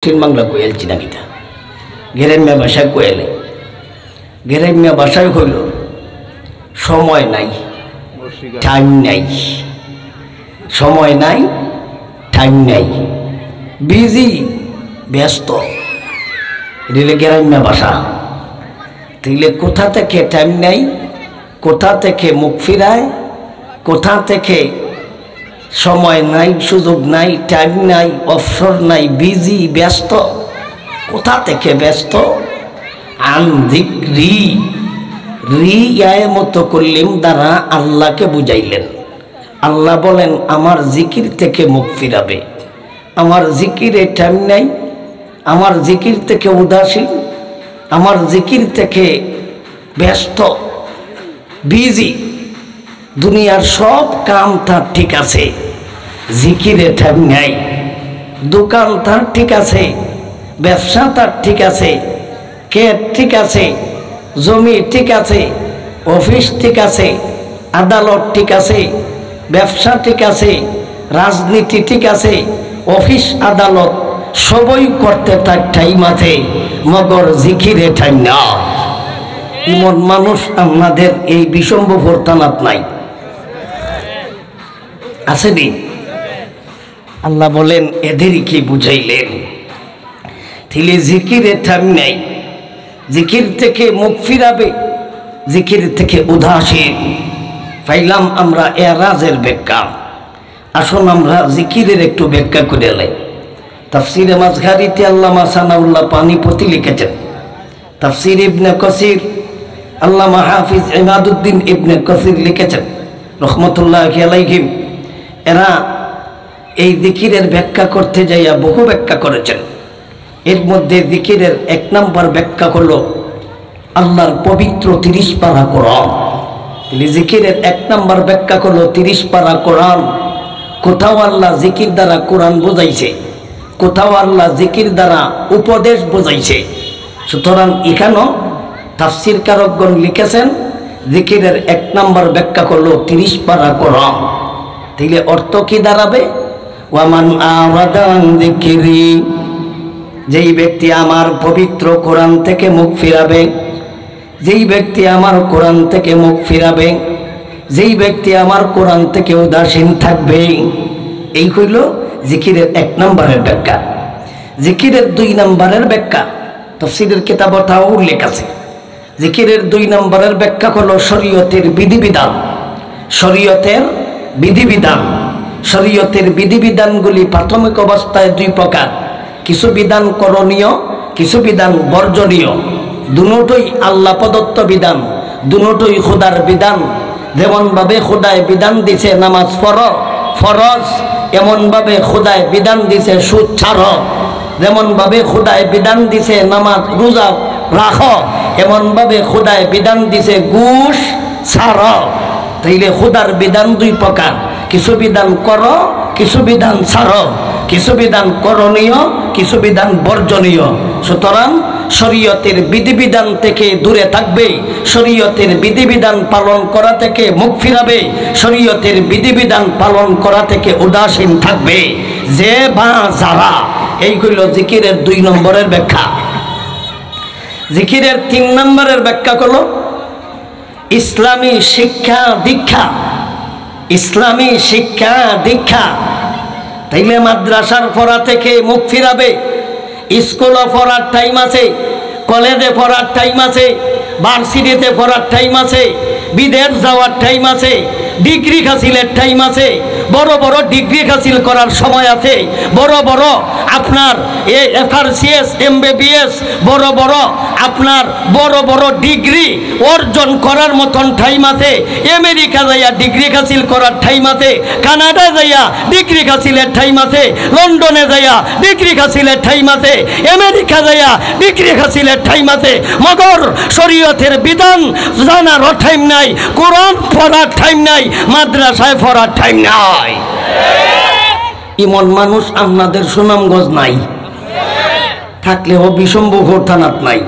দক্ষিণ বাংলা কোয়েল চিনাকিটা গ্রাম্য ভাষায় কোয়েলে গ্রাম্য ভাষায় হইল সময় নাই টাইম নাই, সময় নাই টাইম নাই, বিজি ব্যস্ত, এটা গ্রাম্য ভাষা। তাইলে কোথা থেকে টাইম নাই, কোথা থেকে মুখ ফিরায়, কোথা থেকে সময় নাই, সুযোগ নাই, টাইম নাই, অবসর নাই, বিজি ব্যস্ত, কোথা থেকে ব্যস্ত? আনজিক্রি রি আয় মতো করলিম দ্বারা আল্লাহকে বুঝাইলেন। আল্লাহ বলেন আমার জিকির থেকে মুখ ফিরাবে, আমার জিকিরে টাইম নাই, আমার জিকির থেকে উদাসীন, আমার জিকির থেকে ব্যস্ত, বিজি। দুনিয়ার সব কাম তার ঠিক আছে, জিকিরে টাইম নাই। দোকান তার ঠিক আছে, ব্যবসা তার ঠিক আছে, ক্ষেত ঠিক আছে, জমি ঠিক আছে, অফিস ঠিক আছে, আদালত ঠিক আছে, ব্যবসা ঠিক আছে, রাজনীতি ঠিক আছে, অফিস আদালত সবই করতে তার টাইম আছে, মগর জিকিরে টাইম না। এমন মানুষ আমাদের এই বিশম্বপুর থানাত নাই, আছে নি? আল্লাহ বলেন এদেরই কি বুঝাইলেন? তাহলে জিকিরে টাইম নাই, জিকির থেকে মুখ ফিরাবে, জিকির থেকে উদাসীন। পাইলাম আমরা এরাজের ব্যাখ্যা। আসুন আমরা জিকিরের একটু ব্যাখ্যা করে লাই। তাফসিরে মাযহারিতে আল্লামা সানাউল্লাহ পানিপতি লিখেছেন, তাফসির ইবনে কাসির আল্লামা হাফিজ ইমাদউদ্দিন ইবনে কাসির লিখেছেন রহমতুল্লাহি আলাইহিম। এরা এই জিকিরের ব্যাখ্যা করতে যাইয়া বহু ব্যাখ্যা করেছেন। এর মধ্যে জিকিরের এক নম্বর ব্যাখ্যা হলো আল্লাহর পবিত্র 30 পারা কোরআন। জিকিরের এক নম্বর ব্যাখ্যা হলো 30 পারা কোরআন। কোথাও আল্লাহ জিকির দ্বারা কোরআন বোঝাইছে, কোথাও আল্লাহ জিকির দ্বারা উপদেশ বোঝাইছে। সুতরাং এখানেও তাফসির কারকগণ লিখেছেন জিকিরের এক নম্বর ব্যাখ্যা হলো 30 পারা কোরআন। তাইলে অর্থ কি দাঁড়াবে? ওয়ামান আরাদা আন যিকরি, যেই ব্যক্তি আমার পবিত্র কোরআন থেকে মুখ ফিরাবে, যেই ব্যক্তি আমার কোরআন থেকে মুখ ফিরাবে, যেই ব্যক্তি আমার কোরআন থেকে উদাসীন থাকবে, এই হইল জিকিরের এক নম্বরের ব্যাখ্যা। জিকিরের 2 নম্বরের ব্যাখ্যা তাফসীরের কিতাবটাও উল্লেখ আছে। জিকিরের 2 নম্বরের ব্যাখ্যা হলো শরীয়তের বিধিবিধান। শরীয়তের বিধিবিধান, শরীয়তের বিধিবিধানগুলি প্রাথমিক অবস্থায় 2 প্রকার, কিছু বিধান করণীয়, কিছু বিধান বর্জনীয়। দুটোই আল্লাহ প্রদত্ত বিধান, দুটোই খোদার বিধান। যেমনভাবে খোদায় বিধান দিছে নামাজ পড়ো ফরজ, এমনভাবে খোদায় বিধান দিছে সুদ ছাড়ো। যেমনভাবে খোদায় বিধান দিছে নামাজ রোজা রাখো, এমনভাবে খোদায় বিধান দিছে ঘুষ ছাড়ো। তাইলে খোদার বিধান 2 প্রকার, কিছু বিধান করো, কিছু বিধান ছাড়ো, কিছু বিধান করণীয়, কিছু বিধান বর্জনীয়। সুতরাং শরীয়তের বিধিবিধান থেকে দূরে থাকবে, শরীয়তের বিধিবিধান পালন করা থেকে মুখ ফিরাবে, শরীয়তের বিধিবিধান পালন করা থেকে উদাসীন থাকবে যে বা যারা। এই হইল জিকিরের 2 নম্বরের ব্যাখ্যা। জিকিরের 3 নম্বরের ব্যাখ্যা হলো ইসলামী শিক্ষা দীক্ষা। ইসলামী শিক্ষা দীক্ষা। তাইলে মাদ্রাসার পড়া থেকে মুখ ফিরাবে, স্কুলে পড়ার টাইম আছে, কলেজে পড়ার টাইম আছে, ভার্সিটিতে পড়ার টাইম আছে, বিদেশ যাওয়ার টাইম আছে, ডিগ্রি হাসিলের টাইম আছে, বড় বড় ডিগ্রি হাসিল করার সময় আছে, বড় বড় আপনার FRCS MBBS বড় বড় আপনার বড় বড় ডিগ্রি অর্জন করার মতন টাইম আছে। আমেরিকা যাইয়া ডিগ্রি হাসিল করার টাইম আছে, কানাডা যাইয়া ডিগ্রি হাসিলের টাইম আছে, লন্ডনে যাইয়া ডিগ্রি হাসিলের টাইম আছে, আমেরিকা যাইয়া ডিগ্রি হাসিলের টাইম আছে। মগর শরীয়তের বিধান জানারও টাইম নাই, কোরআন পড়ার টাইম নাই, মাদ্রাসায় পড়ার টাইম নাই। এমন মানুষ আপনাদের সুনামগঞ্জ নাই, থাকলেও বিশম্বপুর থানাত নাই,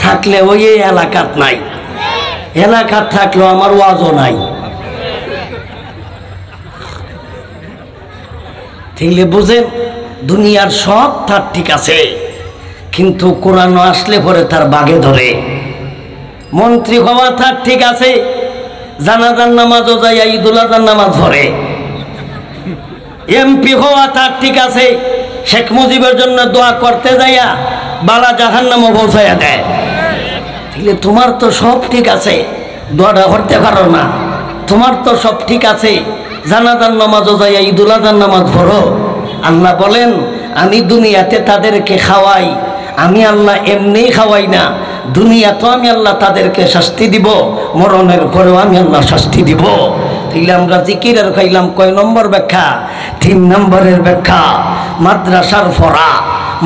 থাকলেও এই এলাকাত নাই, এলাকাত থাকলেও আমার ওয়াজও নাই। তাইলে বুঝেন দুনিয়ার সব তার ঠিক আছে, কিন্তু কোরআন আসলে পরে তার বাগে ধরে। মন্ত্রী হওয়া তার ঠিক আছে, জানাজার নামাজও যাইয়া ঈদুল আজহার নামাজ পড়ে। এমপি হওয়া তার ঠিক আছে, শেখ মুজিবের জন্য দোয়া করতে যাইয়া বালা জাহান্নামও পৌঁছাইয়া দেয়। তাহলে তোমার তো সব ঠিক আছে, দোয়াটা করতে পারো না। তোমার তো সব ঠিক আছে, জানাজার নামাজও যাইয়া ঈদুল আজহার নামাজ পড়ো। আল্লাহ বলেন আমি দুনিয়াতে তাদেরকে খাওয়াই, আমি আল্লাহ এমনিই খাওয়াই না, দুনিয়া তো আমি আল্লাহ তাদেরকে শাস্তি দিব, মরণের পরেও আমি আল্লাহ শাস্তি দিব। তাইলে আমরা জিকিরের খাইলাম কয় নম্বর ব্যাখ্যা? 3 নম্বরের ব্যাখ্যা। মাদ্রাসার পড়া,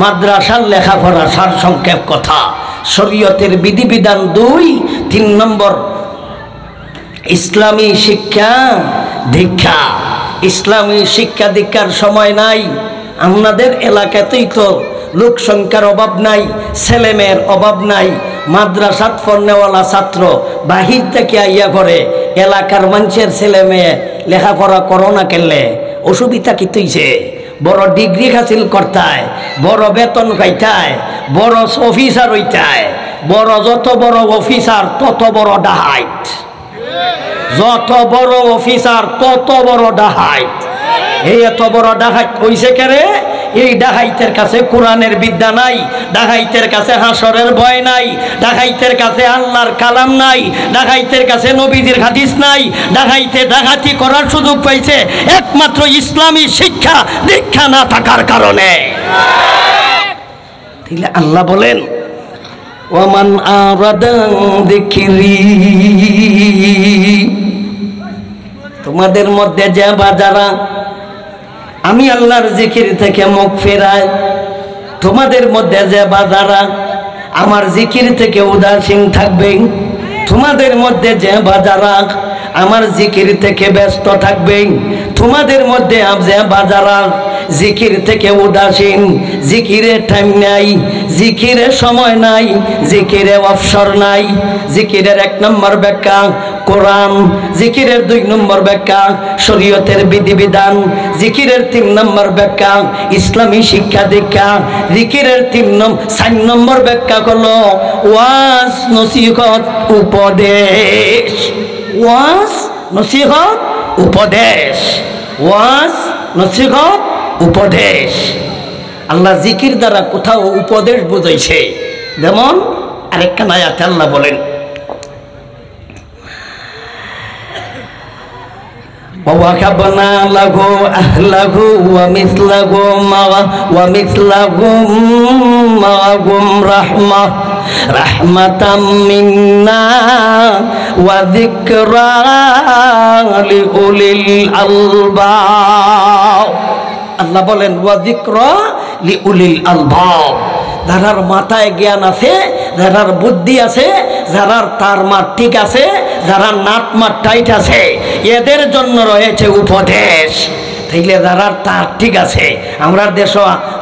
মাদ্রাসার লেখাপড়া, সার সংক্ষেপ কথা। শরীয়তের বিধিবিধান 2, 3 নম্বর ইসলামী শিক্ষা দীক্ষা। ইসলামী শিক্ষা দীক্ষার সময় নাই। আমাদের এলাকাতেই তো লোক সংখ্যার অভাব নাই, ছেলে মেয়ের অভাব নাই। মাদ্রাসাত পড়নেওয়ালা ছাত্র বাহির থেকে আইয়া করে, এলাকার মানুষের ছেলে মেয়ে লেখাপড়া করো না কেনলে? অসুবিধা কি তুইছে? বড় ডিগ্রি হাসিল করতায়, বড় বেতন পাইতায়, বড় অফিসার হইতায়। বড় যত বড় অফিসার তত বড় ডাহাইত, যত বড় অফিসার তত বড় ডাহাইত। এই এত বড় ডাকাইত হইছে কেরে? এই ডাকাইতের কাছে কোরআনের বিদ্যা নাই, ডাকাইতের কাছে হাসরের ভয় নাই, ডাকাইতের কাছে আল্লাহর কালাম নাই, ডাকাইতের কাছে নবীদের হাদিস নাই। ডাকাইতে ডাকাতি করার সুযোগ পাইছে একমাত্র ইসলামী শিক্ষা দীক্ষা না থাকার কারণে। তাহলে আল্লাহ বলেন ওয়ামান আরাদা যিকরি, তোমাদের মধ্যে যে বাজারা আমি আল্লাহর জিকির থেকে মুখ ফেরায়, তোমাদের মধ্যে যে বাজারা আমার জিকির থেকে উদাসীন থাকবে, তোমাদের মধ্যে যে বাজারা আমার জিকির থেকে ব্যস্ত থাকবে, তোমাদের মধ্যে যে বাজারা জিকির থেকে উদাসীন, জিকিরের টাইম নাই, জিকিরের সময় নাই, জিকিরের অবসর নাই। জিকিরের 1 নম্বর ব্যাখ্যা কোরআন, জিকিরের 2 নম্বর ব্যাখ্যা শরীয়তের বিধিবিধান, জিকিরের 3 নম্বর ব্যাখ্যা ইসলামী শিক্ষা দীক্ষা, জিকিরের 4 নম্বর ব্যাখ্যা হলো ওয়াজ নসিহত উপদেশ। ওয়াজ নসিহত উপদেশ, ওয়াজ নসিহত উপদেশ। আল্লাহ জিকির দ্বারা কোথাও উপদেশ বুঝাইছে। যেমন আরেকটা আয়াতে আল্লাহ বলেন وَوَهَبْنَا لَهُ أَهْلَهُ وَمِثْلَهُم مَّعَهُمْ رَحْمَةً مِنَّا وَذِكْرَى لِأُولِي الْأَلْبَابِ। আল্লাহ বলেন ওয়াযিকরা লিউলিল আলবাব, যারার মাথায় জ্ঞান আছে, যারার বুদ্ধি আছে, যারার তার মার ঠিক আছে, যারা নাট মার টাইট আছে, এদের জন্য রয়েছে উপদেশ। তাইলে যারার তার ঠিক আছে, আমরা দেশ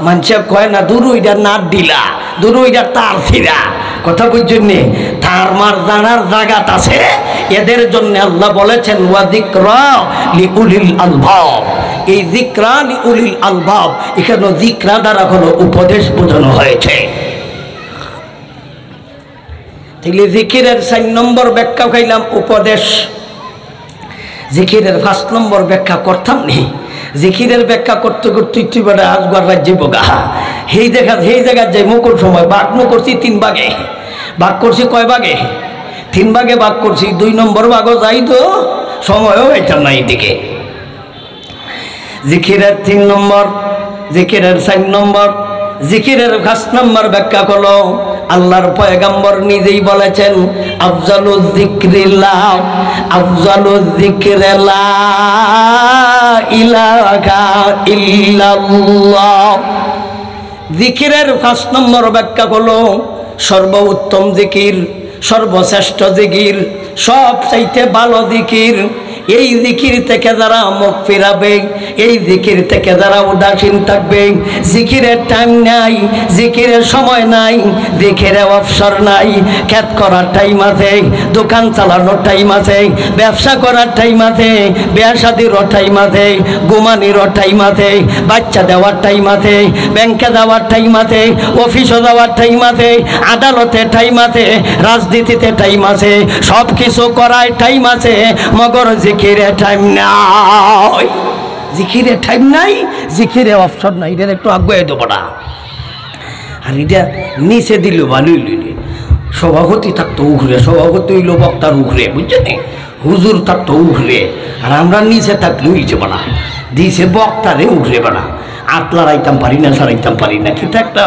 মানুষে কয় না দুরুইটা নাট দিলা, দুরুইটা তার ফিরা, কথা বুঝছেন? তার মার জানার জায়গাত আছে, এদের জন্য আল্লাহ বলেছেন ওয়াযিকরা লিউলিল আলবাব। এই যিকরা লিউলিল আলবাব, এখানে যিকরা দ্বারা কোনো উপদেশ বোঝানো হয়েছে। তাহলে জিকিরের 4 নম্বর ব্যাখ্যা খাইলাম উপদেশ। জিকিরের 5 নম্বর ব্যাখ্যা করতাম নি। জিকিরের ব্যাখ্যা করতে করতে তুই বেটা আজগর রাজ্যে বোগা সেই জায়গায় যাই মুকুর সময় বাঘ করছি 3 ভাগে, ভাগ করছি কয় ভাগে? 3 ভাগে ভাগ করছি। 2 নম্বর ভাগও যাই তো সময়ও হইতাম না এইদিকে। জিকিরের 3 নম্বর, জিকিরের 4 নম্বর, জিকিরের 5 নম্বর ব্যাখ্যা হলো আল্লাহর পয়গম্বর নিজেই বলেছেন আফজালুজ যিকরিল্লাহ, আফজালুজ যিকরিল্লা ইলাহা ইল্লাল্লাহ। জিকিরের 5 নম্বর ব্যাখ্যা হলো সর্বোত্তম জিকির, সর্বশ্রেষ্ঠ জিকির, সবচাইতে ভালো জিকির। এই জিকির থেকে যারা মুখ ফিরাবে, এই জিকির থেকে যারা উদাসীন থাকবে, জিকিরের টাইম নাই, জিকিরের সময় নাই, জিকিরের অবসর নাই, খেত করার টাইম আছে, দোকান চালানোর টাইম আছে, ব্যবসা করার টাইম আছে, বিয়া শাদিরও টাইম আছে, ঘুমানিরও টাইম আছে, বাচ্চা দেওয়ার টাইম আছে, ব্যাংকে যাওয়ার টাইম আছে, অফিসে যাওয়ার টাইম আছে, আদালতে টাইম আছে, রাজনীতিতে টাইম আছে, সব কিছু করার টাইম আছে, মগর জিকিরে টাইম নাই। জিকিরে টাইম নাই, জিকিরে অবসর নাই। এটা একটু আগুয়ে দেবো না। আর এটা নিচে দিল ভালোই লইলে, সভাপতি থাকতো উখরে, সভাপতি হইল বক্তার উখরে, বুঝছেন, হুজুর থাকতো উখরে, আর আমরা নিচে থাকলে হইছে বানা, দিছে বক্তারে উখরে বানা। আতলা রাইতাম পারি না, সারাইতাম পারি না, কিন্তু একটা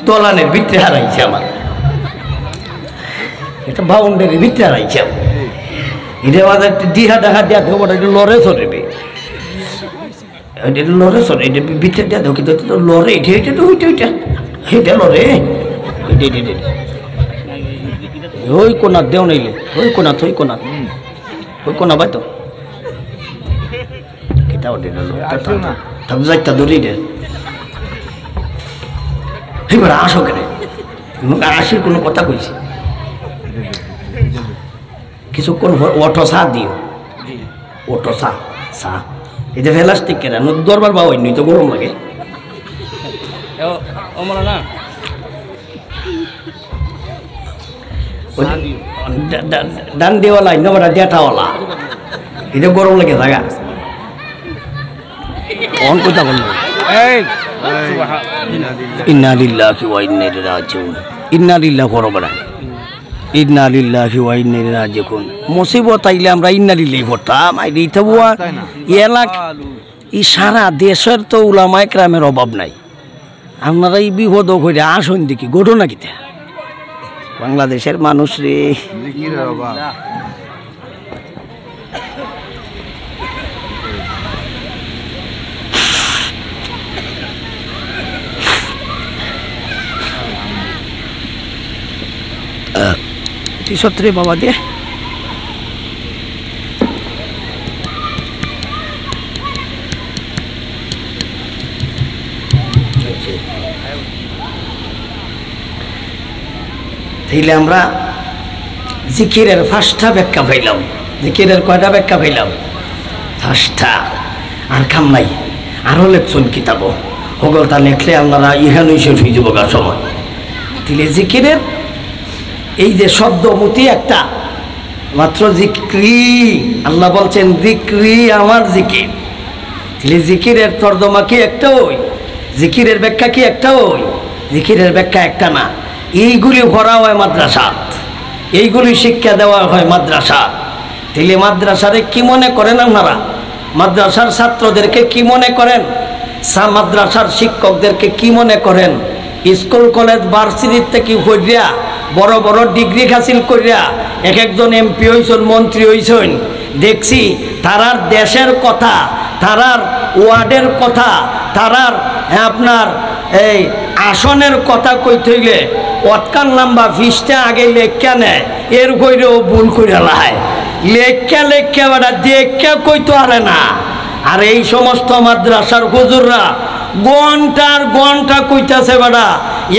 দলানের ভিতরে হারাইছে আমার, এটা বাউন্ডারির ভিতরে হারাইছে আমার। এটা আমাদের দিহা দেখা দেওয়া দেবো, এটা লড়ে চলবে, এটা লড়ে চলে, এটা ভিতরে দেওয়া দেবো, কিন্তু এটা তো লড়ে, এটা এটা তো ওইটা ওইটা এটা লড়ে, ওই কোনা দেও নাইলে, ওই কোনা তো, ওই কোনা ভাই তো এটা ওটা যাইতা ধরি রে, এবার আসো কেন আসির কোনো কথা কইছি, কিছুক্ষণ অটো চা দিও, অটো চা চা এটা ফেলাস্টিক কেনা দরবার বা ওই তো গরম লাগে। ডান দিওয়ালা ইন্দ্রা ডেটাওয়ালা, এটা গরম লাগে জায়গা কোন কথা বলবো। ইন্না লিল্লাহি ওয়া ইন্না ইলাইহি রাজিউন, ইন্না লিল্লাহি করবা, ইন্না লিল্লাহি ওয়া ইন্না ইলাইহি রাজিউন। মুসিবত আইলে আমরা ইন্না লিল্লাহি পড়তাম, আইলে এটা বুয়া এলাকা এই সারা দেশের তো উলামায়ে কেরামের অভাব নাই। আপনারা এই বিপদ করে আসুন দেখি ঘটনা কিতা বাংলাদেশের মানুষ রে, সত্রে বাবা দিয়ে তাইলে আমরা জিকিরের ফার্স্টটা ব্যাখ্যা পাইলাম, জিকিরের কয়টা ব্যাখ্যা পাইলাম, ফার্স্টটা। আর কাম নাই, আরও লেখছেন কিতাব হগলতা লেখলে আপনারা ইহানুই শেষ হয়ে যাব সময়। তাইলে জিকিরের এই যে শব্দমতি একটা মাত্র জিক্রি, আল্লাহ বলছেন জিক্রি আমার জিকির। তাহলে জিকিরের তর্জমা কি একটা ওই, জিকিরের ব্যাখ্যা কি একটা ওই, জিকিরের ব্যাখ্যা একটা না। এইগুলি ভরা হয় মাদ্রাসাত, এইগুলি শিক্ষা দেওয়া হয় মাদ্রাসা। তাহলে মাদ্রাসারে কি মনে করেন আপনারা, মাদ্রাসার ছাত্রদেরকে কি মনে করেন, মাদ্রাসার শিক্ষকদেরকে কি মনে করেন, স্কুল কলেজ ভার্সিটির থেকে পড়িয়া বড় বড় ডিগ্রি হাসিল করিয়া এক একজন এমপি হইছেন, মন্ত্রী হইছেন, দেখছি তারার দেশের কথা, তারার ওয়ার্ডের কথা, তারার আপনার এই আসনের কথা কইতে হইলে অটকান নাম্বা ফিসটা আগে লেখা নেয়, এর কইরেও ভুল করে লায়, লেখা লেখা বেটা দেখা কইতে পারে না। আর এই সমস্ত মাদ্রাসার হুজুররা ঘন্টার ঘন্টা কইতাছে বেটা,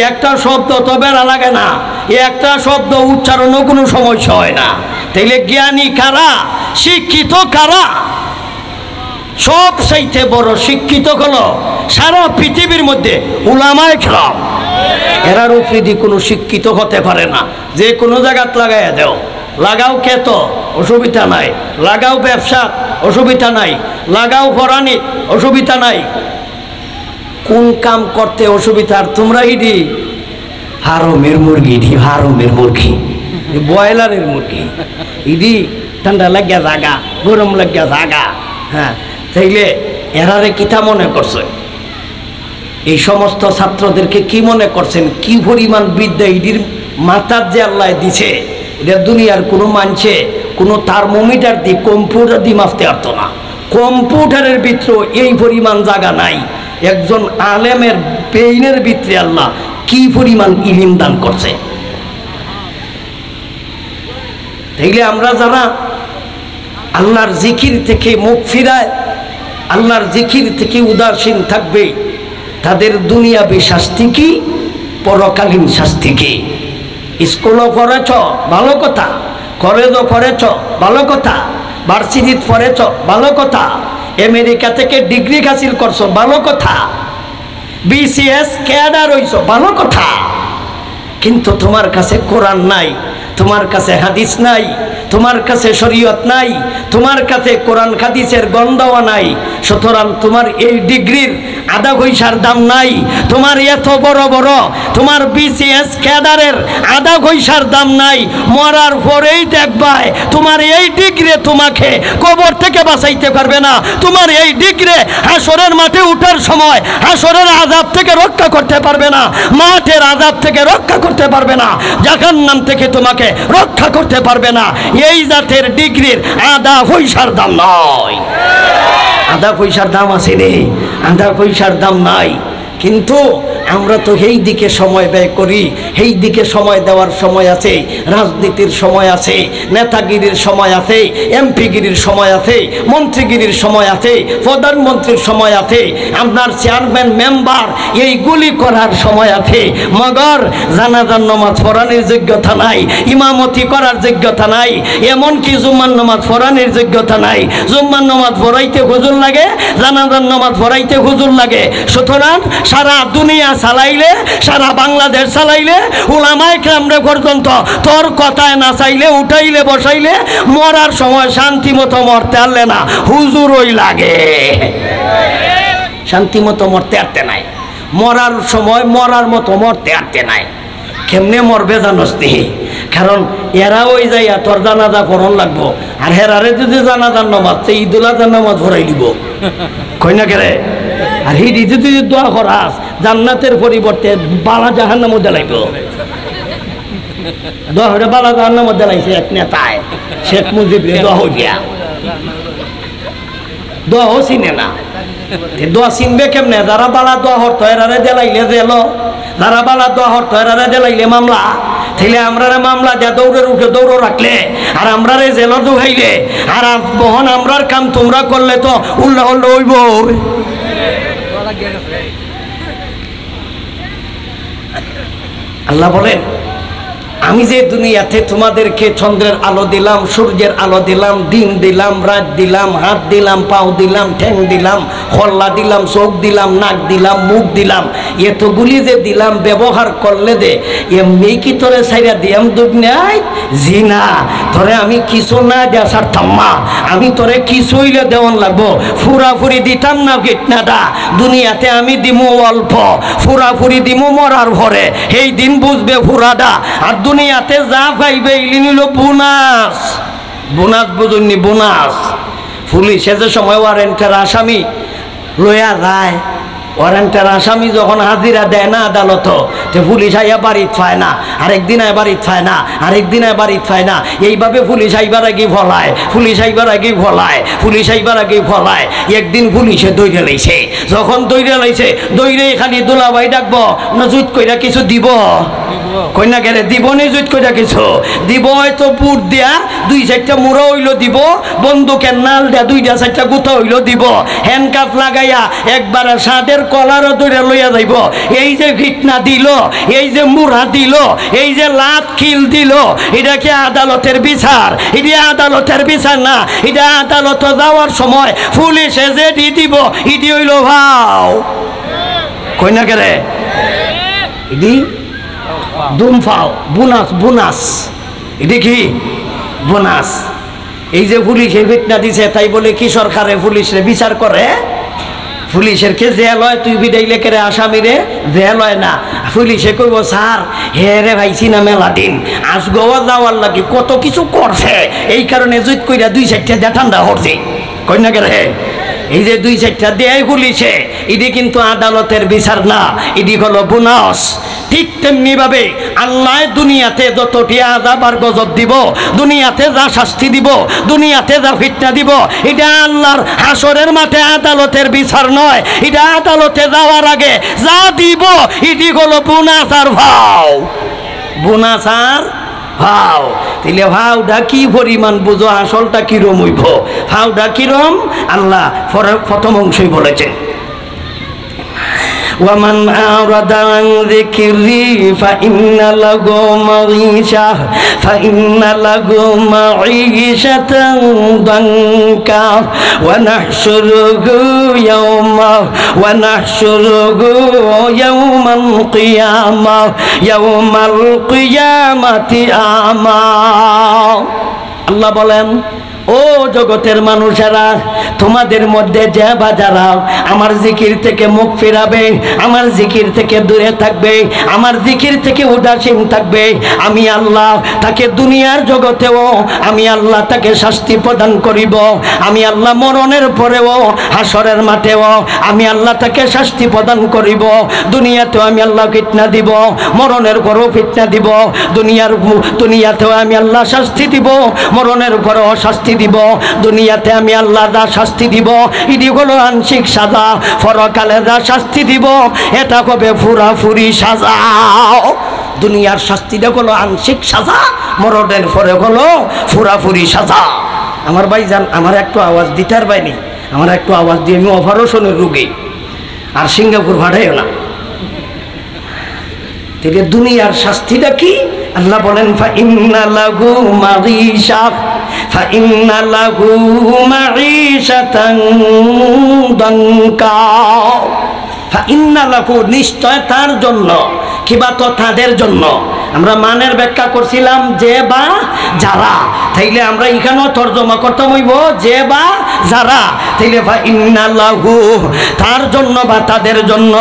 একটা শব্দ তো বেড়া লাগে না, একটা শব্দ উচ্চারণও কোনো সমস্যা হয় না। তাইলে জ্ঞানী কারা, শিক্ষিত কারা? সব চাইতে বড় শিক্ষিত হলো সারা পৃথিবীর মধ্যে উলামায়ে কেরাম। এরার উপরে কোনো শিক্ষিত হতে পারে না, যে কোনো জায়গাত লাগাইয়া দেও, লাগাও কেত অসুবিধা নাই, লাগাও ব্যবসা অসুবিধা নাই, লাগাও পরাণিক অসুবিধা নাই, কোন কাম করতে অসুবিধা? আর তোমরা ইডি ফার্মের মুরগি, ইডি ফার্মের মুরগি, ব্রয়লারের মুরগি, ইডি ঠান্ডা লাগিয়া জাগা, গরম লাগিয়া জাগা। হ্যাঁ, তাইলে এরারে কিতা মনে করছেন? এই সমস্ত ছাত্রদেরকে কি মনে করছেন? কি পরিমাণ বিদ্যা ইডির মাথার যে আল্লাহ দিছে, এটা দুনিয়ার কোনো মানছে কোনো থার্মোমিটার দিয়ে, কম্পিউটার দিয়ে মাপতে পারতো না। কম্পিউটারের ভিতরে এই পরিমাণ জায়গা নাই। একজন আলেমের ব্রেইনের ভিতরে আল্লাহ কি পরিমাণ ইলম দান করছে। তাইলে আমরা যারা আল্লাহর জিকির থেকে মুখ ফিরায়, আল্লাহর জিকির থেকে উদাসীন থাকবে, তাদের দুনিয়াবী শাস্তি কি, পরকালীন শাস্তি কি। স্কুলও পড়েছ ভালো কথা, কলেজও পড়েছ ভালো কথা, ভার্সিটিতে পড়েছ ভালো কথা, আমেরিকা থেকে ডিগ্রি হাসিল করছো ভালো কথা, বিসিএস ক্যাডার হইছ ভালো কথা, কিন্তু তোমার কাছে কোরআন নাই, তোমার কাছে হাদিস নাই, তোমার কাছে শরীয়ত নাই, তোমার কাছে কোরআন হাদিসের গন্ধাও নাই, সুতরাং তোমার এই ডিগ্রির আধা পয়সার দাম নাই। তোমার এত বড় বড় তোমার বিসিএস ক্যাডারের আধা পয়সার দাম নাই। মরার পরেই দেখবাই তোমার এই ডিগ্রি তোমাকে কবর থেকে বাঁচাইতে পারবে না। তোমার এই ডিগ্রি হাসরের মাঠে উঠার সময় হাসরের আযাব থেকে রক্ষা করতে পারবে না, মাঠের আযাব থেকে রক্ষা করতে পারবে না, জাহান্নাম থেকে তোমাকে রক্ষা করতে পারবে না। এই জাতের ডিগ্রির আধা পয়সার দাম নয়। আধা পয়সার দাম আছে রে, আধা পয়সার দাম নাই। কিন্তু আমরা তো এই দিকে সময় ব্যয় করি, এই দিকে সময় দেওয়ার সময় আছে, রাজনীতির সময় আছে, নেতাগিরির সময় আছে, এমপিগিরির সময় আছে, মন্ত্রীগিরির সময় আছে, প্রধানমন্ত্রীর সময় আছে, আপনার চেয়ারম্যান মেম্বার এইগুলি করার সময় আছে। মগর জানাজার নামাজ পড়ানোর যোগ্যতা নাই, ইমামতি করার যোগ্যতা নাই, এমনকি জুম্মার নামাজ পড়ানোর যোগ্যতা নাই। জুম্মার নামাজ পড়াইতে হুজুর লাগে, জানাজার নামাজ পড়াইতে হুজুর লাগে। সুতরাং সারা দুনিয়া চালাইলে, সারা বাংলাদেশ চালাইলে, উলামায়ে কেরামরে পর্যন্ত তোর কথায় না চাইলে, উঠাইলে বসাইলে, মরার সময় শান্তি মতো মরতে পারলে না, হুজুরই লাগে। শান্তি মতো মরতে পারতে নাই, মরার সময় মরার মতো মরতে পারতে নাই। কেমনে মরবে জানোস নি? কারণ এরা ওই যাইয়া তোর জানাজা পড়ন লাগবো, আর হেরারে যদি জানাজার নামাজ ঈদুল আজহার নামাজ পড়াই দিব, কই না কেরে? আর হিডি যদি দোয়া করাস জান্নাতের পরিবর্তে বালা জাহান্নাম দেলাইব। দোয়া হয়ে বালা জাহান্নাম দেলাইছে এক নেতায়, শেখ মুজিব দোয়া হইয়া, দোয়াও চিনে না। দোয়া চিনবে কেমনে? যারা বালা দোয়া হরতো এরারে দেলাইলে জেল, যারা বালা দোয়া হরতো এরারে দেলাইলে মামলা। তাইলে আমরারে মামলা দিয়া দৌড়ের উঠে দৌড় রাখলে, আর আমরারে জেল ঢুকাইলে, আর বহন আমরার কাম তোমরা করলে তো উল্টা উল্টা হইব। আল্লাহ বলেন, আমি যে দুনিয়াতে তোমাদেরকে চন্দ্রের আলো দিলাম, সূর্যের আলো দিলাম, দিন দিলাম, রাত দিলাম, হাত দিলাম, পাও দিলাম, ঠ্যাং দিলাম, খল্লা দিলাম, চোখ দিলাম, নাক দিলাম, মুখ দিলাম, এতগুলি যে দিলাম ব্যবহার করলে দে এমনি কি তোরে সাইরা দিয়াম দুনিয়ায়? জি না, তোরে আমি কিছু না দেয়া ছাড়তাম মা, আমি তোরে কিছু হইলে দেওয়ান লাগবো। ফুরাফুরি দিতাম না ফিটনাটা, দুনিয়াতে আমি দিমু অল্প, ফুরাফুরি দিমু মরার ভরে, এই দিন বুঝবে ফুরাটা। আর দুনিয়াতে যা পাইবে এলি নিল বোনাস। বোনাস বুঝুননি? বোনাস। পুলিশে যে সময় ওয়ারেন্টের আসামি লইয়া যায়, ওয়ারেন্টের আসামি যখন হাজিরা দেয় না আদালত, তো পুলিশ আইয়া বাড়িতে পায় না, আরেকদিন আয় বাড়িতে পায় না, আরেকদিন আয় বাড়িতে পায় না। এইভাবে পুলিশ আইবার আগে ফলায়, পুলিশ আইবার আগে ফলায়, পুলিশ আইবার আগে ফলায়। একদিন পুলিশে দৌড়ে লাইছে, যখন দৌড়ে লাইছে, দৌড়ে খালি দুলাভাই ডাকবো না জুত কইরা কিছু দিব, কইনা গেলে দিব নি জুত কইরা কিছু দিব, হয়তো পুর দিয়া দুই চারটা মুড়া হইলো দিব, বন্দুকের নাল দেয়া দুইটা চারটা গুতা হইলো দিব, হ্যান্ডকাফ লাগাইয়া একবার শার্টের কলারও ধরে লইয়া যাইব। এই যে ফিটনা দিল, এই যে মুড়া দিল, এই যে লাত খিল দিল, এটা কি আদালতের বিচার? এটা আদালতের বিচার না, এটা আদালত যাওয়ার সময় পুলিশে যে দি দিব ইডি হইল ভাও, কইনা গেলে ইডি দুম ফাও, বোনাস। বোনাস এটি কি? বোনাস। এই যে পুলিশে ফিটনা দিছে তাই বলে কি সরকারে পুলিশে বিচার করে? পুলিশের কে জেল হয়? তুই বিদাইলে কেরে আসামিরে জেল হয় না। পুলিশে কইব স্যার হে রে ভাইছি না মেলা দিন আজ গোয়া যাওয়ার লাগে কত কিছু করছে, এই কারণে জুত কইরা দুই চারটা দিয়ে ঠান্ডা হচ্ছে, কইনা গেলে এই যে দুই চারটা দেয় পুলিশে, এটি কিন্তু আদালতের বিচার না, এটি হলো বোনাস। ঠিক তেমনি ভাবে আল্লাহ দুনিয়াতে যতটি আযাব আর গজব দিব, দুনিয়াতে যা শাস্তি দিব, দুনিয়াতে যা ফিতনা দিব, এটা আল্লাহর হাসরের মাঠে আদালতের বিচার নয়। এটা আদালতে যাওয়ার আগে যা দিব এটি হলো বোনাস আর ভাও, বোনাস আর ভাও তাইলে ভাওটা কি পরিমাণ বুঝো, আসলটা কিরম হইব। ভাওটা কিরম আল্লাহ প্রথম অংশই বলেছেন, ومن أعرض عن ذكري فإن له معيشة ضنكا ونحشره يوم القيامة أعمى। আল্লাহ বলেন, ও জগতের মানুষেরা, তোমাদের মধ্যে যে বা যারা আমার জিকির থেকে মুখ ফিরাবে, আমার জিকির থেকে দূরে থাকবে, আমার জিকির থেকে উদাসীন থাকবে, আমি আল্লাহ তাকে দুনিয়ার জগতেও আমি আল্লাহ তাকে শাস্তি প্রদান করিব। আমি আল্লাহ মরণের পরেও হাসরের মাঠেও আমি আল্লাহ তাকে শাস্তি প্রদান করিব। দুনিয়াতেও আমি আল্লাহ ফিতনা দিব, মরণের পরেও ফিতনা দিব। দুনিয়াতেও আমি আল্লাহ শাস্তি দিব, মরণের পরেও শাস্তি দিব। দুনিয়াতে আমি আল্লাহ যা শাস্তি দিব এটি হলো আংশিক সাজা, পরকালে যা শাস্তি দিব এটা হবে পুরাপুরি সাজা। দুনিয়ার শাস্তিটা হলো আংশিক সাজা, মরণের পরে হলো পুরাপুরি সাজা। আমার ভাইজান, আমার একটু আওয়াজ দিতে পারিনি, আমার একটু আওয়াজ দিয়ে আমি অপারেশনের রোগী, আর সিঙ্গাপুর ভাড়াইও না। তাহলে দুনিয়ার শাস্তিটা কি? আল্লাহ বলেন, ফাইন্না লাহু মাঈশাতান দানকা। ফাইন্না লাহু, নিশ্চয় তার জন্য, কিবা তো তাদের জন্য। আমরা মানের ব্যাখ্যা করছিলাম যে বা যারা, তাইলে আমরা এখানেও তর্জমা করতে হইব যে বা যারা। তাইলে ফাইন্না লাহু, তার জন্য বা তাদের জন্য,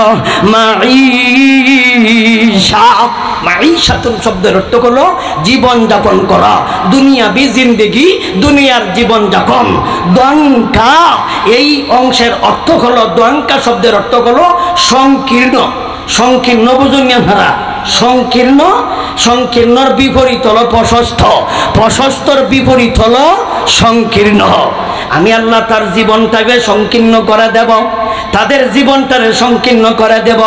মাঈশাতুন শব্দের অর্থ হলো জীবন যাপন করা, দুনিয়াবি জিন্দেগি, দুনিয়ার জীবন যাপন। দঙ্কা, এই অংশের অর্থ হলো, দঙ্কা শব্দের অর্থ হলো সংকীর্ণ। সংকীর্ণ বুঝুন আপনারা, সংকীর্ণ, সংকীর্ণর বিপরীত হলো প্রশস্ত, প্রশস্তর বিপরীত হলো সংকীর্ণ। আমি আল্লাহ তার জীবনটাকে সংকীর্ণ করে দেব, তাদের জীবনটারে সংকীর্ণ করে দেব।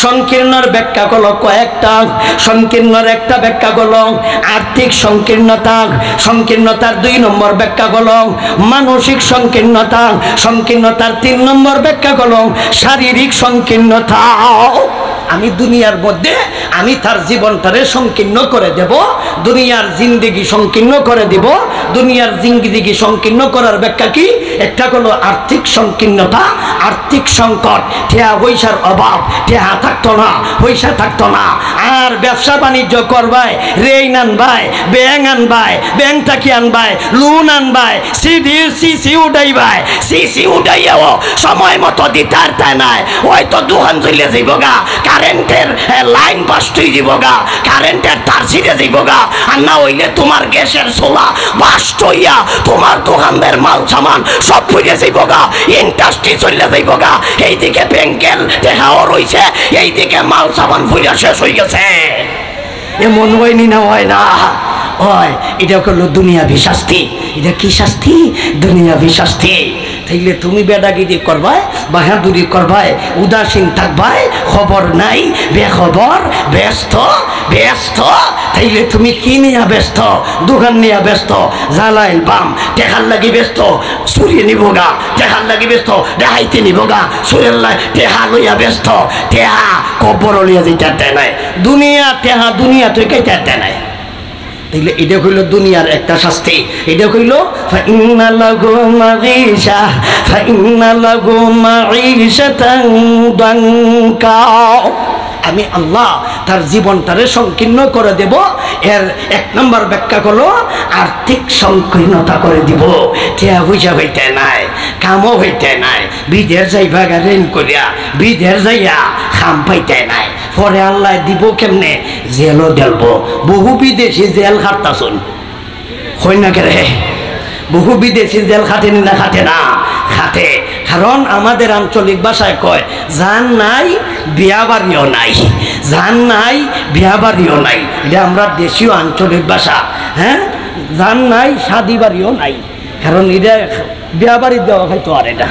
সংকীর্ণর ব্যাখ্যা হলো কয়েকটা। সংকীর্ণর একটা ব্যাখ্যা হলো আর্থিক সংকীর্ণতা, সংকীর্ণতার 2 নম্বর ব্যাখ্যা হলো মানসিক সংকীর্ণতা, সংকীর্ণতার 3 নম্বর ব্যাখ্যা হলো শারীরিক সংকীর্ণতা। আমি দুনিয়ার মধ্যে আমি তার জীবনটারে সংকীর্ণ করে দেব, দুনিয়ার জিন্দেগি সংকীর্ণ করে দেব। দুনিয়ার জিন্দেগি সংকীর্ণ করার ব্যাখ্যা কি? একটা হলো আর্থিক সংকীর্ণতা, আর্থিক সংকট, ঠেয়া পয়সার অভাব, ঠেয়া থাকতো না, পয়সা থাকতো না। আর ব্যবসা বাণিজ্য করবায়, ঋণ আনবায়, ব্যাংক আনবায়, ব্যাংক থেকে আনবায়, লোন আনবায়, সিসি উঠাইবায়, সিসি উঠাইয়াও সময় মতো দিতার তাই নাই, হয়তো দোকান চলে যাইব গা, কারেন্টের লাইন বাস্ট হয়ে যাব গা, কারেন্টের তার ছিঁড়ে যাব গা, আর না হইলে তোমার গ্যাসের চোলা বাস্ট হইয়া তোমার দোকানদের মাল সামান সব ফুরিয়ে যাইব গা, ইন্ডাস্ট্রি চলে যাইব গা। এইদিকে ব্যাংকের দেখাও রয়েছে, এইদিকে মাল সামান ফুরিয়া শেষ হয়ে গেছে। এমন হয়নি না, হয় না? হয়। এটা হলো দুনিয়াবি শাস্তি। এটা কি শাস্তি? দুনিয়াবি শাস্তি। তাইলে তুমি বেদাগিরি করবায়, বাহাদুরি করবায়, উদাসীন থাকবায়, খবর নাই, বেখবর, ব্যস্ত ব্যস্ত। তাইলে তুমি কি নিয়ে ব্যস্ত? দোকান নিয়ে ব্যস্ত, জ্বালাইল বাম টেকার লাগি ব্যস্ত, চুরি নিব গা টেকার লাগি ব্যস্ত, দেখাইতে নিব গা চুরের লাই টেহা লইয়া ব্যস্ত, টেহা কবর লইয়া যেতে নাই, দুনিয়া টেহা দুনিয়া তুই কেটে দেয় নাই। তাইলে এটা হইল দুনিয়ার একটা শাস্তি। এটা হইল ফাইন্না লাহু মাঈশাতান দানকা। আমি আল্লাহ তার জীবনটারে সংকীর্ণ করে দেব। এর 1 নম্বর ব্যাখ্যা হলো আর্থিক সংকীর্ণতা করে দিব। টিয়া পয়সা হইতে নাই, কামও হইতে নাই, বিদেশ যাইবা ঋণ করিয়া বিদেশ যাইয়া খাম পাইতে নাই। পরে আল্লাহ দিব কেমনে? জেলও দেব। বহু বিদেশি জেল খাটতাছুন, হই না কে রে? বহু বিদেশি জেল খাটেনি না? খাটে না, খাটে। কারণ আমাদের আঞ্চলিক ভাষায় কয় জান নাই বিয়া বাড়িও নাই, জান নাই বিয়া বাড়িও নাই। এটা আমরা দেশীয় আঞ্চলিক ভাষা। হ্যাঁ, জান নাই শাদি বাড়িও নাই। কারণ এটা বিয়া বাড়ি দেওয়া হয়তো আর এটা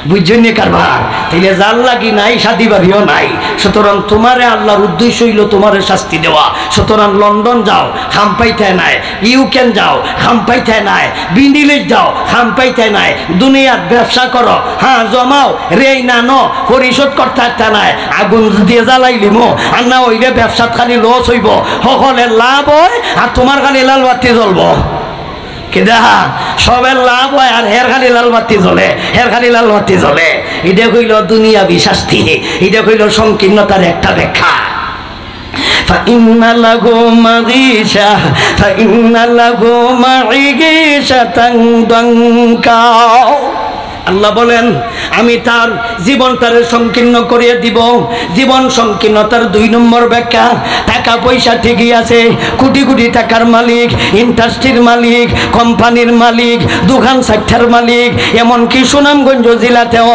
বুঝছেন কারবার। তাইলে জাল লাগি নাই, শাদি বাড়িও নাই, সুতরাং তোমারে আল্লাহর উদ্দেশ্য হইল তোমারে শাস্তি দেওয়া। সুতরাং লন্ডন যাও, খাম পাইতে নাই, ইউকেন যাও, খাম পাইতে নাই, বিন্ডিলিশ যাও, খাম পাইতে নাই, দুনিয়ার ব্যবসা করো, হ্যাঁ জমাও, রেই না ন পরিশোধ করতে একটা নাই, আগুন দিয়ে জ্বালাইলিমো আর না হইলে ব্যবসাত খালি লস হইব, সকলের লাভ হয় আর তোমার খালি লাল বাতি জ্বলবো। কেদা সবের লাভ হয় আর হের খালি লাল বাতি জ্বলে, হের খালি লাল বাতি জ্বলে। এটা কইল দুনিয়াবি শাস্তি, এটা কইল সংকীর্ণতার একটা ব্যাখ্যা। فإن له معيشة فإن له معيشة ضنكا। আল্লাহ বলেন আমি তার জীবনটারে সংকীর্ণ করিয়ে দিব। জীবন সংকীর্ণতার 2 নম্বর ব্যাখ্যা, টাকা পয়সা ঠিকই আছে, কোটি কোটি টাকার মালিক, ইন্ডাস্ট্রির মালিক, কোম্পানির মালিক, দোকান সাইটার মালিক, এমনকি সুনামগঞ্জ জেলাতেও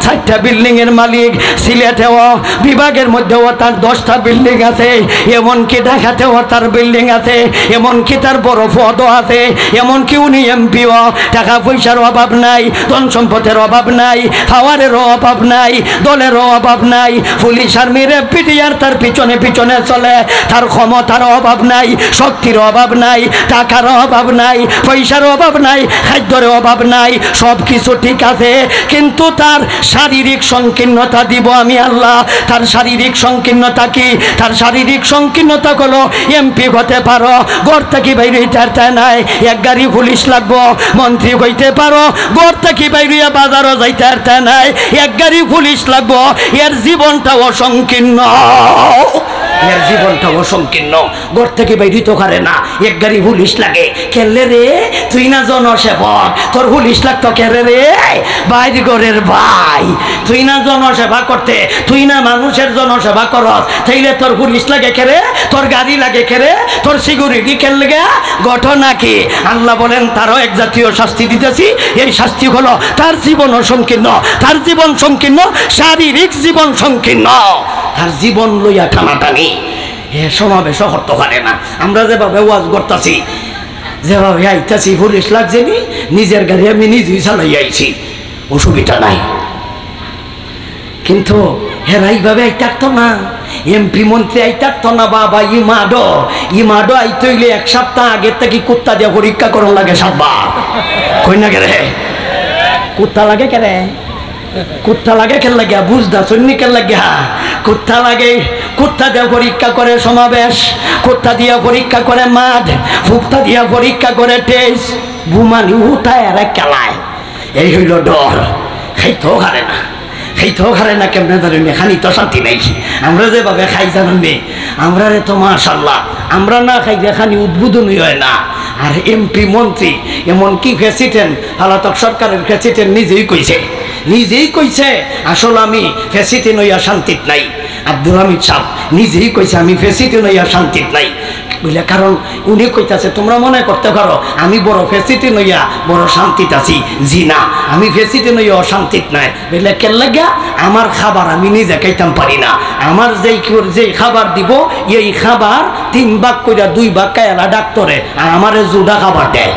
4টা বিল্ডিংয়ের মালিক, সিলেটেও বিভাগের মধ্যেও তার 10টা বিল্ডিং আছে, এমনকি ঢাকাতেও তার বিল্ডিং আছে, এমনকি তার বড় পদও আছে, এমনকি উনি এমপিও। টাকা পয়সার অভাব নাই, ধন সম্পদের অভাব নাই, খাওয়ারের অভাব নাই, দলের অভাব নাই, পুলিশ আর্মিরে পিটিআর তার পিছনে পিছনে চলে, তার ক্ষমতার অভাব নাই, শক্তির অভাব নাই, টাকার অভাব নাই, পয়সার অভাব নাই, খাদ্যের অভাব নাই, সব কিছু ঠিক আছে, কিন্তু তার শারীরিক সংকীর্ণতা দিব আমি আল্লাহ। তার শারীরিক সংকীর্ণতা কি? তার শারীরিক সংকীর্ণতা হলো এমপি হতে পারো, ঘর থেকে বাইরে হইতে নাই, এক গাড়ি পুলিশ লাগবো, মন্ত্রী হইতে পারো, ঘর থেকে বাইরে বাজারও যাইতে পারতে নাই, এক গাড়ি পুলিশ লাগবো, এর জীবনটা অসংকীর্ণ, এর জীবনটা অসংকীর্ণ, ঘর থেকে বাইরে তো পারে না, এক গাড়ি পুলিশ লাগে। কেলে রে তুই না জনসেবক, তোর পুলিশ লাগতো কেরে রে বাইরে ঘরের ভাই, তুই না জনসেবা করতে, তুই না মানুষের জনসেবা করস, তাইলে তোর পুলিশ লাগে কেরে, তোর গাড়ি লাগে কেরে, তোর সিকিউরিটি কেন লাগে? ঘটনা কি? আল্লাহ বলেন তারও এক জাতীয় শাস্তি দিতেছি, এই শাস্তি হলো তার জীবন সংকীর্ণ, তার জীবন সংকীর্ণ, শারীরিক জীবন সংকীর্ণ, তার জীবন লইয়া টানাটানি সমাবেশ করতে পারে না। আমরা যেভাবে ওয়াজ করতেছি, যেভাবে আইতাছি, পুলিশ লাগছে নি, নিজের গাড়ি আমি নিজেই চালাই আইছি, অসুবিধা নাই, কিন্তু হেরা এইভাবে আইতারতো না, এমপি মন্ত্রী আইতারতো না। বাবা ইমাডো আইতে হইলে 1 সপ্তাহ আগের থেকে কুত্তা দিয়ে পরীক্ষা করন লাগে, সাতবা কই না কেরে কুত্তা লাগে কেরে, কুত্তা লাগে কেন লাগে বুঝদা সন্নি কেন লাগে, কুত্তা লাগে, কুত্তা দিয়ে পরীক্ষা করে সমাবেশ, কুত্তা দিয়ে পরীক্ষা করে মাঠ, ফুক্তা দিয়ে পরীক্ষা করে টেস্ট, বুমানি উঠায় আর খেলায়। এই হইল ডর, খাইতেও হারে না, খাইতেও হারে না, কেমনে ধরেন খানি তো শান্তি নাই। আমরা যেভাবে খাই জানেন, আমরা রে তো মাশাল্লাহ, আমরা না খাই খানি উদ্বোধনই হয় না। আর এমপি মন্ত্রী এমনকি প্রেসিডেন্ট, পলাতক সরকারের প্রেসিডেন্ট নিজেই কইছে আসলে আমি প্রেসিডেন্ট হইয়া শান্তিত নাই। আব্দুল হামিদ সাহেব নিজেই কইছে আমি প্রেসিডেন্ট হইয়া শান্তিত নাই, বুঝলে, কারণ উনি কইতাছে তোমরা মনে করতে পারো আমি বড় প্রেসিডেন্ট হইয়া বড় শান্তিত আছি, জি না, আমি প্রেসিডেন্ট হইয়া অশান্তিত নাই। বুঝলে কেন লাগিয়া? আমার খাবার আমি নিজে খাইতাম পারি না, আমার যেই খাবার দিব এই খাবার 3 ভাগ কইরা 2 ভাগ খাইলা ডাক্তারে, আর আমারে জুডা খাবার দেয়।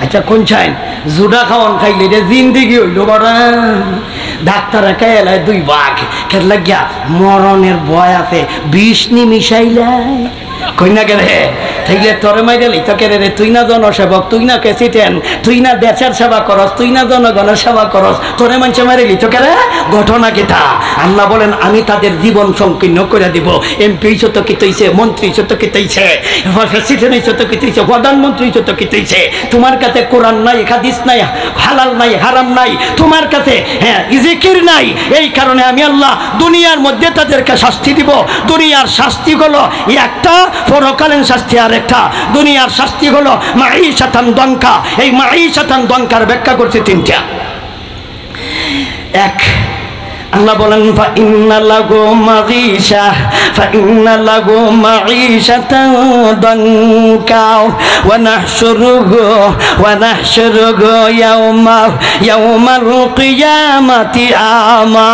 আচ্ছা কোন চাইন জুডা খাওয়ান খাইলে এটা জিন্দিগি হইল বড়, ডাক্তারে খাইলায় 2 ভাগ, কেন লাগিয়া মরণের ভয় আছে, 20 নি মিশাইলাই কই না কেন থাকলে তোরে মাইরালি তো কেন রে, তুই না জনসেবক, তুই না প্রেসিডেন্ট, তুই না দেশের সেবা করস, তুই না জনগণের সেবা করস, তোরে মানুষে মারিলি তো কেন? ঘটনা কিতা? আল্লাহ বলেন আমি তাদের জীবন সংকীর্ণ করে দিব। এমপি তো কিতইছে, মন্ত্রী তো কিতইছে, প্রেসিডেন্ট তো কিতইছে, প্রধানমন্ত্রী তো কিতইছে, তোমার কাছে কোরআন নাই, হাদিস নাই, হালাল নাই, হারাম নাই, তোমার কাছে হ্যাঁ জিকির নাই, এই কারণে আমি আল্লাহ দুনিয়ার মধ্যে তাদেরকে শাস্তি দিব। দুনিয়ার শাস্তি হলো একটা, পরকালীন শাস্তি আর একটা। দুনিয়ার শাস্তি হলো মাঈশাতান দঙ্কা, এই মাঈশাতান দঙ্কার ব্যাখ্যা করছে 3টা। এক, আল্লাহ বলেন ফাইন্না লাহু মাঈশাতান দঙ্কা ওয়া নাহশুরুহু ইয়াউমাল কিয়ামাতি আমা।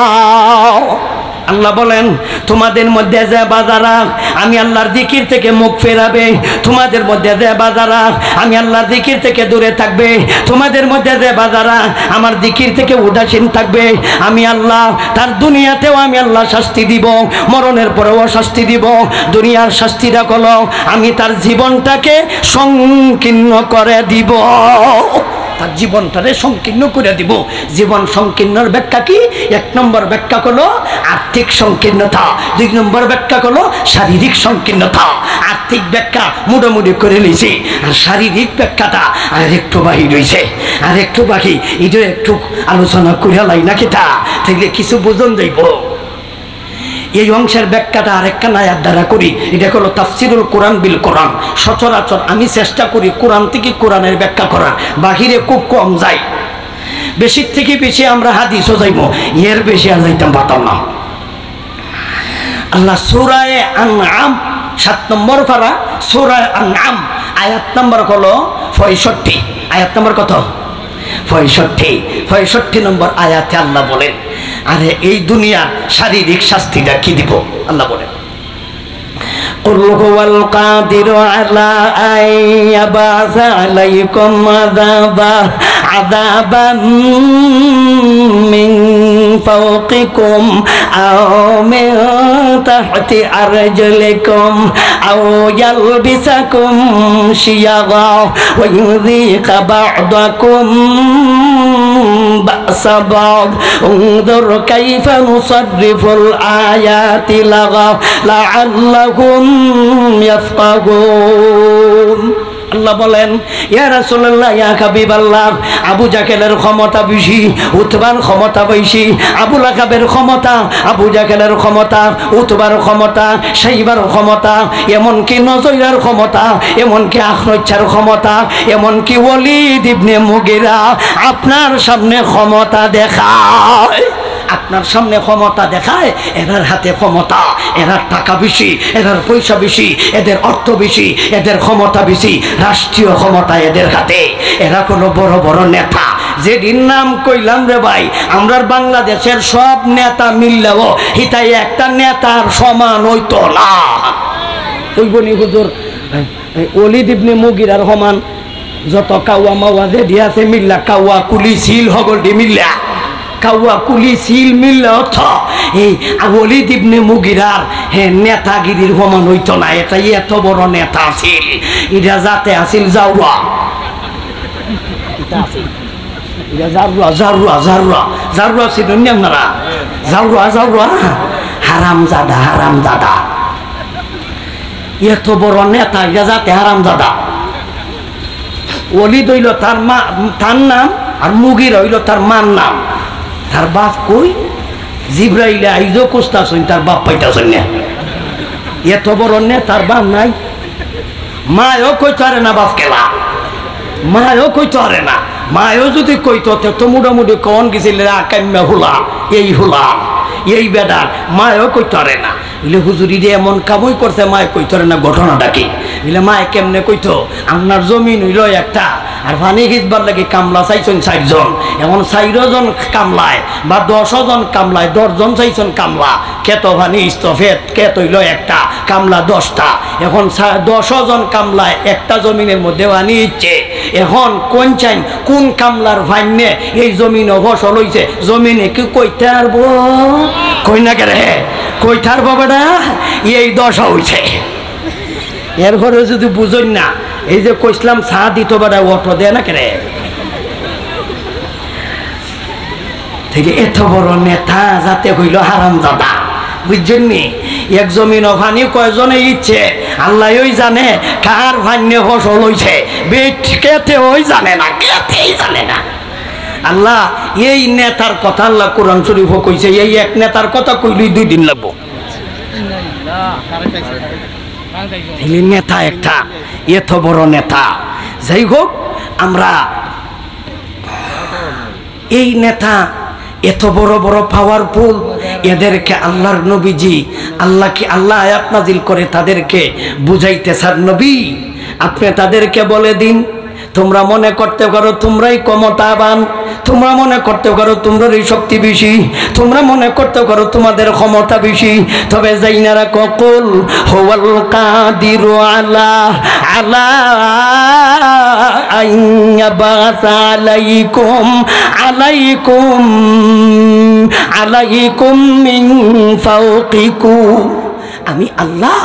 আল্লাহ বলেন তোমাদের মধ্যে যে বাজারা আমি আল্লাহর জিকির থেকে মুখ ফেরাবে, তোমাদের মধ্যে যে বাজারা আমি আল্লাহর জিকির থেকে দূরে থাকবে, তোমাদের মধ্যে যে বাজারা আমার জিকির থেকে উদাসীন থাকবে, আমি আল্লাহ তার দুনিয়াতেও আমি আল্লাহ শাস্তি দিব, মরণের পরেও শাস্তি দিব। দুনিয়ার শাস্তিটা হলো আমি তার জীবনটাকে সংকীর্ণ করে দিব, তার জীবনটারে সংকীর্ণ করে দিব। জীবন সংকীর্ণর ব্যাখ্যা কি? এক নম্বর ব্যাখ্যা হলো আর্থিক সংকীর্ণতা, দুই নম্বর ব্যাখ্যা হলো শারীরিক সংকীর্ণতা। আর্থিক ব্যাখ্যা মোটামুটি করে নিয়েছি, আর শারীরিক ব্যাখ্যাটা আর একটু বাকি রয়েছে, আর একটু বাকি। এটা একটু আলোচনা করে লাই না কিতা থাকলে কিছু বুঝন যাইব। এই অংশের ব্যাখ্যাটা আরেকটা আয়াত দ্বারা করি, এটা হলো তাফসিরুল কোরআন বিল কোরআন। সচরাচর আমি চেষ্টা করি কোরআন থেকে কোরআনের ব্যাখ্যা করার, বাহিরে খুব কম যাই, বেশির থেকে বেশি আমরা হাদিসও যাইব, এর বেশি আর যাইতাম পারতাম না। আল্লাহ সূরা আনআম 7 নম্বর পারা, সূরা আনআম আয়াত নম্বর হলো 65। আয়াত নম্বর কত? 65 নম্বর আয়াতে আল্লাহ বলেন, আরে এই দুনিয়ার শারীরিক শাস্তিটা কি দিব? আল্লাহ বলেন قل هو القادر على أن يبعث عليكم عذابا من فوقكم أو من تحت أرجلكم أو يلبسكم شيعا ويذيق بعضكم بأس بعض انظر كيف نصرف الآيات لعلهم يفقهون। আল্লাহ বলেন ইয়া রাসূলুল্লাহ ইয়া হাবিবাল্লাহ, আবু জাহেলের ক্ষমতা বেশি, উতবার ক্ষমতা বেশি, আবু লাহাবের ক্ষমতা, আবু জাহেলের ক্ষমতা, উতবার ক্ষমতা, শাইবার ক্ষমতা, এমনকি নজরার ক্ষমতা, এমনকি আখরচ্ছার ক্ষমতা, এমনকি ওয়ালিদ ইবনে মুগিরা আপনার সামনে ক্ষমতা দেখায়, আপনার সামনে ক্ষমতা দেখায়। এরার হাতে ক্ষমতা, এরার টাকা বেশি, এরার পয়সা বেশি, এদের অর্থ বেশি, এদের ক্ষমতা বেশি, রাষ্ট্রীয় ক্ষমতা এদের হাতে। এরা কোনো বড় বড় নেতা, যেদিন নাম কইলাম রে ভাই, আমরার বাংলাদেশের সব নেতা মিললেও হিতাই একটা নেতার সমান হইতো না। ওই বনি হুজুর ওয়ালিদ ইবনে মুগিরার সমান যত কাওয়া মাওয়া যে দিয়াছে মিল্লা, কাওয়া কুলি সিল হগলটি মিল্লা, কাওয়া কুলি সিল মিললে অর্থ এই ওয়ালিদ ইবনে মুগিরার নেতাগিরির সমান হইতো না। এটাই এত বড় নেতা আছিল, এটা যাতে আছিল জাউরা, জারুয়া জারুয়া জারুয়া জারুয়া ছিলেন আপনারা, জাউরা জাউরা হারামজাদা, হারামজাদা এত বড় নেতা, এটা যাতে হারামজাদা। ওয়ালিদ হইল তার মা, তার নাম, আর মুগির হইল তার মার নাম। তার বাপ কই? জিব্রাইলে আইজো কুস্তাছুন, তার বাপ পাইতাছেন না। এত বড় নে তার বাপ নাই, মায়ও কইতে পারে না বাপ কেলা, মায়ও কইতে পারে না। মায়ও যদি কইতো তো মোটামুটি কন গেছিল আকাম্যা হুলা, এই হুলা, এই বেদার, মায়ও কইতে পারে না। বলে হুজুরি রে এমন কামই করছে, মায় কইতে পারে না ঘটনাটা কি? বলে মায় কেমনে কইতো, আপনার জমিন হইল একটা, আর পানি খিচবার লাগে কামলা চাইছেন 4 জন, এমন 4 জন কামলায় বা 10 জন কামলায় 10 জন চাইছেন কামলা, কেত পানি স্তফেত কেত হইল একটা, কামলা 10টা। এখন 10 জন কামলায় একটা জমিনের মধ্যে পানি ইচ্ছে, এখন কোন চাইন কোন কামলার ভাইনে এই জমিনে ফসল হইছে, জমিনে কি কইতে পারবো? কই না কে রে, কইতে পারবো বেটা, এই দশা হইছে। এরপরে যদি বুঝুন না, এই যে কইসলাম চা দিত বেটা, অটো দেয় না কেরে। এত বড় নেতা যাতে হইল হারামজাদা, বুঝছেন নি? এক জমিন ভানি কয়জনে ইচ্ছে আল্লাহ ওই জানে, কার ভান্যে ফসল হইছে বেট কেতে ওই জানে না, কেতেই জানে না। আল্লাহ এই নেতার কথা আল্লাহ কোরআন শরীফ কইছে, এই এক নেতার কথা কইলেই 2 দিন লাগবো। নেতা একটা এত বড় নেতা, যাই হোক আমরা এই নেতা এত বড় বড় পাওয়ারফুল, এদেরকে আল্লাহর নবীজি আল্লাহকে আল্লাহ আয়াত নাজিল করে তাদেরকে বুঝাইতে চান, নবী আপনি তাদেরকে বলে দিন তোমরা মনে করতে পারো তোমরাই ক্ষমতাবান, তোমরা মনে করতে পারো তোমরাই শক্তি বেশি, তোমরা মনে করতে পারো তোমাদের ক্ষমতা বেশি। তবে যাইনারা ককুল হুয়াল কাদিরু আলা আলা আইয়াবাসা আলাইকুম মিন ফাওকিকুম। আমি আল্লাহ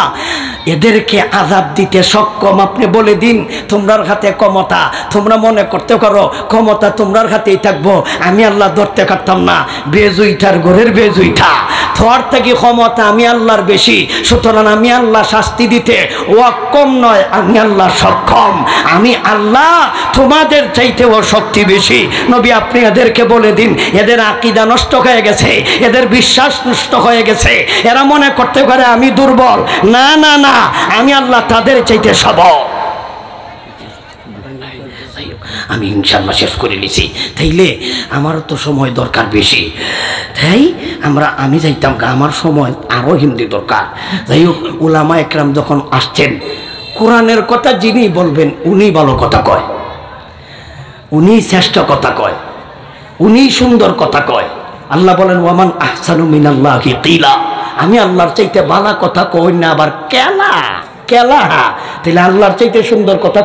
এদেরকে আযাব দিতে সক্ষম। আপনি বলে দিন তোমরার হাতে ক্ষমতা, তোমরা মনে করতে পারো ক্ষমতা তোমরার হাতেই থাকবো, আমি আল্লাহ ধরতে পারতাম না। বেজুইঠার ঘরের বেজুইঠা, তোর থেকে ক্ষমতা আমি আল্লাহর বেশি, সুতরাং আমি আল্লাহ শাস্তি দিতে অক্ষম নয়, আমি আল্লাহ সক্ষম। আমি আল্লাহ তোমাদের চাইতেও শক্তি বেশি। নবী আপনি এদেরকে বলে দিন এদের আকীদা নষ্ট হয়ে গেছে, এদের বিশ্বাস নষ্ট হয়ে গেছে, এরা মনে করতে পারে আমি দুর্বল। না না না, আমি আল্লাহ তাদের চাইতে সবল। আমি ইনশাআল্লাহ শেষ করে নিছি। তাইলে আমারও তো সময় দরকার বেশি, তাই আমি যাইতাম, আমার সময় আরও হিন্দি দরকার। যাই হোক, উলামা একরাম যখন আসছেন, কোরআনের কথা যিনি বলবেন উনি ভালো কথা কয়, উনি শ্রেষ্ঠ কথা কয়, উনি সুন্দর কথা কয়। আল্লাহ বলেন ওয়ামান আহসানু মিনাল্লাহি কিলা, আমি আল্লাহর চাইতে ভালো কথা কই না আবার কেলা কেলা। তাহলে আল্লাহর চাইতে সুন্দর কথা